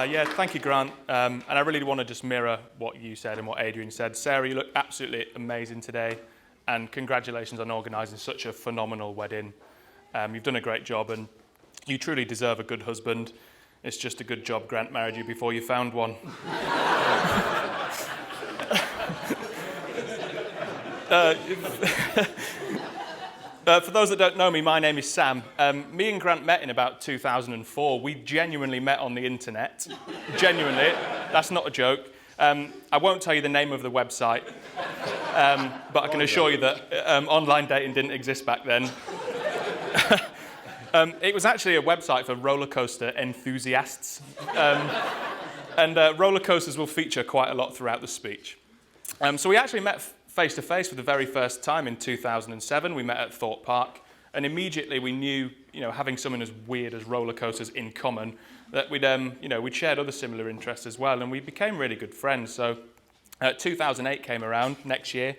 Yeah, thank you, Grant. And I really want to just mirror what you said and what Adrian said. Sarah, you look absolutely amazing today, and congratulations on organising such a phenomenal wedding. You've done a great job, and you truly deserve a good husband. It's just a good job Grant married you before you found one. For those that don't know me, my name is Sam. Me and Grant met in about 2004. We genuinely met on the internet. Genuinely. That's not a joke. I won't tell you the name of the website, but I can assure you that online dating didn't exist back then. It was actually a website for roller coaster enthusiasts. And roller coasters will feature quite a lot throughout the speech. So we actually met face-to-face for the very first time in 2007. We met at Thorpe Park, and immediately we knew, having something as weird as roller coasters in common, that we'd shared other similar interests as well, and we became really good friends. So 2008 came around, next year,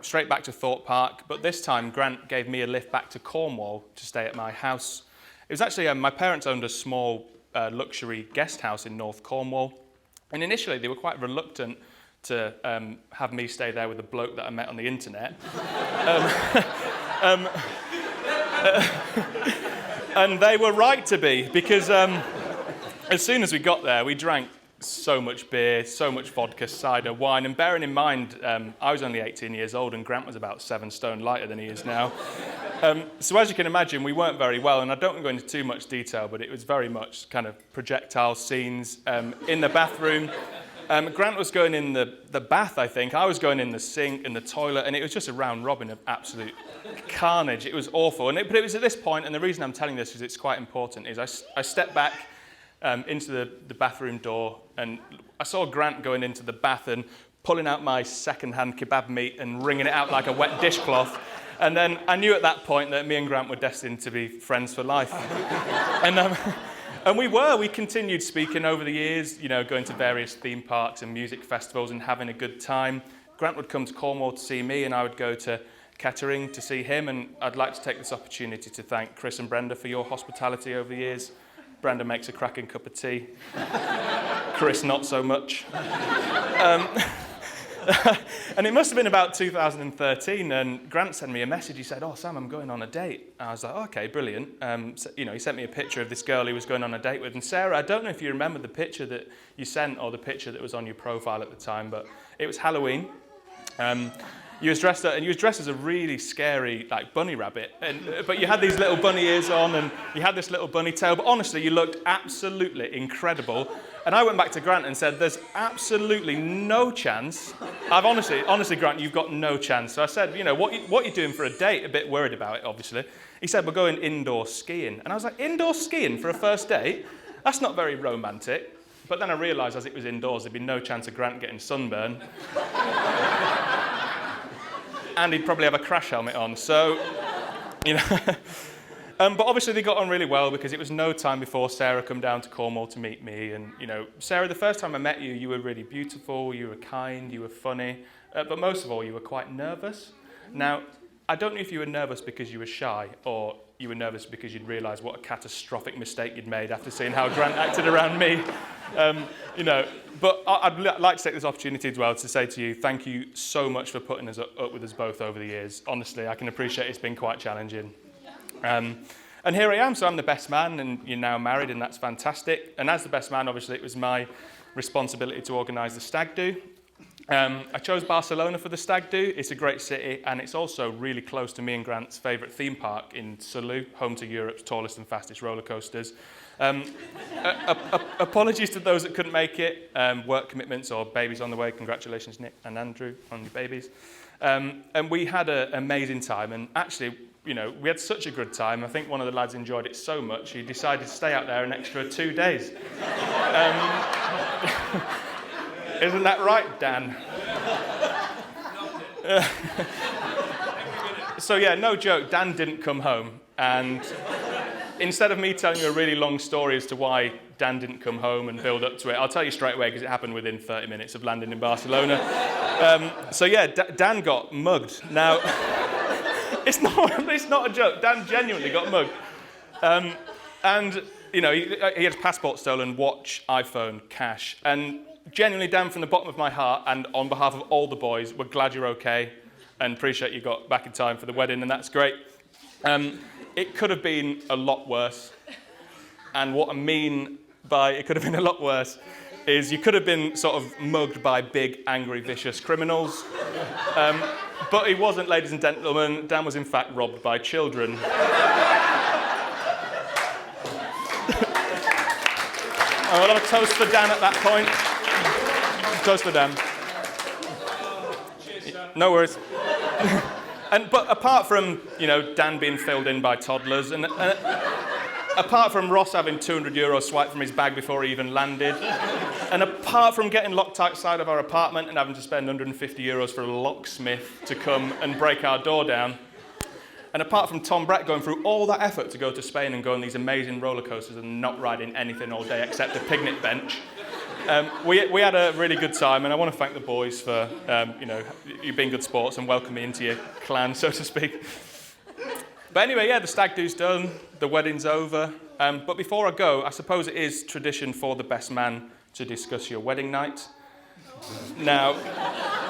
straight back to Thorpe Park, but this time Grant gave me a lift back to Cornwall to stay at my house. It was actually, my parents owned a small luxury guest house in North Cornwall, and initially they were quite reluctant to have me stay there with a bloke that I met on the internet. And they were right to be, because as soon as we got there, we drank so much beer, so much vodka, cider, wine, and bearing in mind, I was only 18 years old and Grant was about 7 stone lighter than he is now. So as you can imagine, we weren't very well, and I don't go into too much detail, but it was very much kind of projectile scenes in the bathroom. Grant was going in the bath, I think. I was going in the sink, in the toilet, and it was just a round robin of absolute carnage. It was awful. But it was at this point, and the reason I'm telling this is it's quite important, is I stepped back into the bathroom door, and I saw Grant going into the bath and pulling out my second-hand kebab meat and wringing it out like a wet dishcloth. And then I knew at that point that me and Grant were destined to be friends for life. And we continued speaking over the years, going to various theme parks and music festivals and having a good time. Grant would come to Cornwall to see me, and I would go to Kettering to see him, and I'd like to take this opportunity to thank Chris and Brenda for your hospitality over the years. Brenda makes a cracking cup of tea. Chris, not so much. And it must have been about 2013, and Grant sent me a message. He said, "Oh, Sam, I'm going on a date." I was like, "Okay, brilliant." So, he sent me a picture of this girl he was going on a date with. And Sarah, I don't know if you remember the picture that you sent or the picture that was on your profile at the time, but it was Halloween. You was dressed as a really scary, bunny rabbit, but you had these little bunny ears on, and you had this little bunny tail. But honestly, you looked absolutely incredible. And I went back to Grant and said, "There's absolutely no chance. I've honestly, Grant, you've got no chance." So I said, what are you doing for a date?" A bit worried about it, obviously. He said, "We're going indoor skiing." And I was like, "Indoor skiing for a first date? That's not very romantic." But then I realised as it was indoors, there'd be no chance of Grant getting sunburn. And he'd probably have a crash helmet on. So, but obviously they got on really well, because it was no time before Sarah come down to Cornwall to meet me. And, Sarah, the first time I met you, you were really beautiful, you were kind, you were funny, but most of all, you were quite nervous. Now, I don't know if you were nervous because you were shy, or you were nervous because you'd realised what a catastrophic mistake you'd made after seeing how Grant acted around me. But I'd like to take this opportunity as well to say to you, thank you so much for putting us up with us both over the years. Honestly, I can appreciate it's been quite challenging. And here I am, so I'm the best man, and you're now married, and that's fantastic. And as the best man, obviously, it was my responsibility to organise the stag do. I chose Barcelona for the stag do. It's a great city, and it's also really close to me and Grant's favourite theme park in Salou, home to Europe's tallest and fastest roller coasters. Apologies to those that couldn't make it, work commitments or babies on the way. Congratulations, Nick and Andrew, on your babies. And we had an amazing time, and actually, we had such a good time. I think one of the lads enjoyed it so much, he decided to stay out there an extra 2 days. Isn't that right, Dan? So yeah, no joke, Dan didn't come home, and instead of me telling you a really long story as to why Dan didn't come home and build up to it, I'll tell you straight away, because it happened within 30 minutes of landing in Barcelona. So yeah, Dan got mugged. Now, it's not a joke, Dan genuinely got mugged. And you know, he had his passport stolen, watch, iPhone, cash. And genuinely, Dan, from the bottom of my heart, and on behalf of all the boys, we're glad you're okay and appreciate you got back in time for the wedding, and that's great. It could have been a lot worse. And what I mean by it could have been a lot worse is you could have been sort of mugged by big, angry, vicious criminals. But he wasn't, ladies and gentlemen. Dan was, in fact, robbed by children. I'll have a toast for Dan at that point. Toast for Dan. Cheers, sir. No worries. But apart from, you know, Dan being filled in by toddlers, and apart from Ross having €200 swiped from his bag before he even landed, and apart from getting locked outside of our apartment and having to spend €150 for a locksmith to come and break our door down, and apart from Tom Brett going through all that effort to go to Spain and go on these amazing roller coasters and not riding anything all day except a picnic bench, we had a really good time, and I want to thank the boys for you know, you being good sports and welcoming me into your clan, so to speak. But anyway, yeah, the stag do's done, the wedding's over. But before I go, I suppose it is tradition for the best man to discuss your wedding night. Now,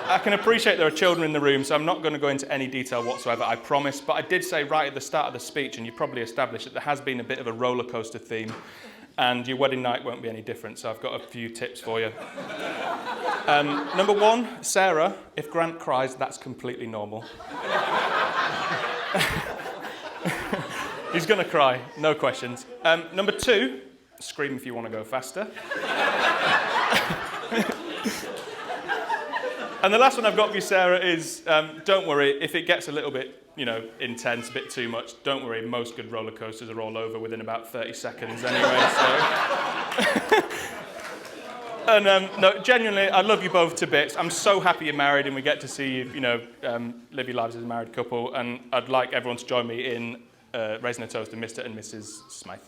I can appreciate there are children in the room, so I'm not going to go into any detail whatsoever, I promise. But I did say right at the start of the speech, and you probably established that there has been a bit of a roller coaster theme, and your wedding night won't be any different, so I've got a few tips for you. Number one, Sarah, if Grant cries, that's completely normal. He's going to cry, no questions. Number two, scream if you want to go faster. And the last one I've got for you, Sarah, is don't worry, if it gets a little bit, you know, intense, a bit too much, don't worry, most good roller coasters are all over within about 30 seconds anyway, so... And no, genuinely, I love you both to bits. I'm so happy you're married and we get to see you, you know, live your lives as a married couple, and I'd like everyone to join me in raising a toast to Mr. and Mrs. Smythe.